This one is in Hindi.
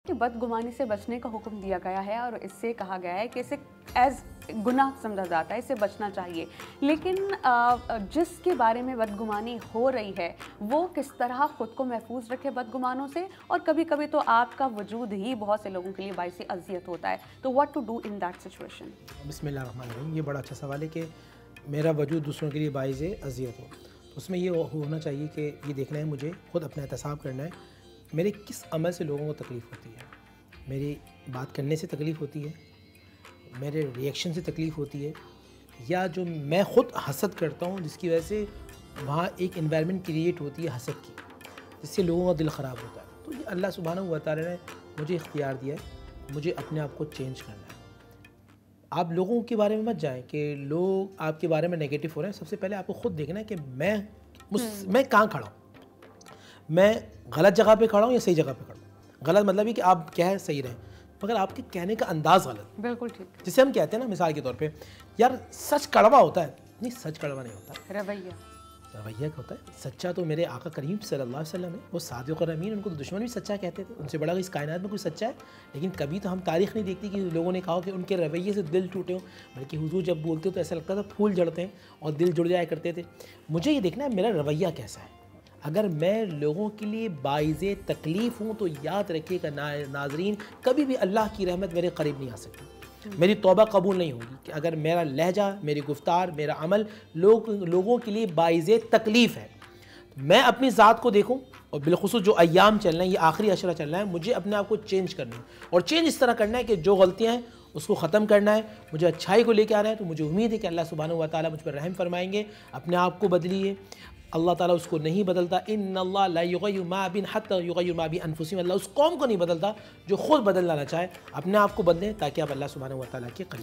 कि बदगुमानी से बचने का हुक्म दिया गया है और इससे कहा गया है कि इसे एज गुनाह समझा जाता है, इससे बचना चाहिए। लेकिन जिसके बारे में बदगुमानी हो रही है वो किस तरह ख़ुद को महफूज रखे बदगुमानों से, और कभी कभी तो आपका वजूद ही बहुत से लोगों के लिए बाइस अज़ियत होता है, तो what to do in that situation. बिस्मिल्लाहिर्रहमानिर्रहीम। ये बड़ा अच्छा सवाल है कि मेरा वजूद दूसरों के लिए बाइस अज़ियत हो, तो उसमें ये होना चाहिए कि ये देखना है, मुझे खुद अपना एहतसाब करना है, मेरे किस अमल से लोगों को तकलीफ़ होती है। मेरी बात करने से तकलीफ़ होती है, मेरे रिएक्शन से तकलीफ़ होती है, या जो मैं ख़ुद हसद करता हूँ जिसकी वजह से वहाँ एक एनवायरनमेंट क्रिएट होती है हसद की, जिससे लोगों का दिल ख़राब होता है। तो ये अल्लाह सुब्हानहू व तआला ने मुझे इख्तियार दिया है, मुझे अपने आप को चेंज करना है। आप लोगों के बारे में मत जाएं कि लोग आपके बारे में नेगेटिव हो रहे हैं। सबसे पहले आपको ख़ुद देखना है कि मैं कहाँ खड़ा हूँ, मैं गलत जगह पे खड़ा हूँ या सही जगह पे खड़ा हूँ। गलत मतलब ये कि आप क्या है सही रहें, मगर आपके कहने का अंदाज़ गलत। बिल्कुल ठीक। जिसे हम कहते हैं ना, मिसाल के तौर पे, यार सच कड़वा होता है, नहीं सच कड़वा नहीं होता, रवैया क्या होता है। सच्चा तो मेरे आका करीम सल्लल्लाहु अलैहि वसल्लम है, वो सादिक़ और अमीन, उनको तो दुश्मन भी सच्चा कहते थे, उनसे बड़ा इस कायनात में कोई सच्चा है। लेकिन कभी तो हम तारीख़ नहीं देखती कि लोगों ने कहा कि उनके रवैये से दिल टूटे हो, बल्कि हुजूर जब बोलते हो तो ऐसा लगता था फूल जड़ते हैं और दिल जुड़ जाया करते थे। मुझे ये देखना है मेरा रवैया कैसा है। अगर मैं लोगों के लिए बाइज़े तकलीफ़ हूँ तो याद रखिएगा नाज़रीन, कभी भी अल्लाह की रहमत मेरे करीब नहीं आ सकती, मेरी तौबा कबूल नहीं होगी कि अगर मेरा लहजा, मेरी गुफ्तार, मेरा अमल लोगों के लिए बाइज़े तकलीफ़ है। मैं अपनी ज़ात को देखूं, और बिलखुसूस जो अय्याम चल रहे हैं, ये आखिरी अशरा चल रहा है, मुझे अपने आप को चेंज करना है, और चेंज इस तरह करना है कि जो गलतियाँ हैं उसको ख़त्म करना है, मुझे अच्छाई को लेकर आना है। तो मुझे उम्मीद है कि अल्लाह सुब्हानहू व तआला मुझ पर रहम फरमाएंगे। अपने आप को बदलिए, अल्लाह ताला उसको नहीं बदलता। इन्नल्लाह ला युग़य्यिरु मा बिक़ौमिन हत्ता युग़य्यिरु मा बिअनफुसिहिम। अल्लाह उस कौम को नहीं बदलता जो खुद बदल लाना चाहे। अपने आप को बदलें ताकि आप अल्लाह सुब्हानहू व तआला के करीब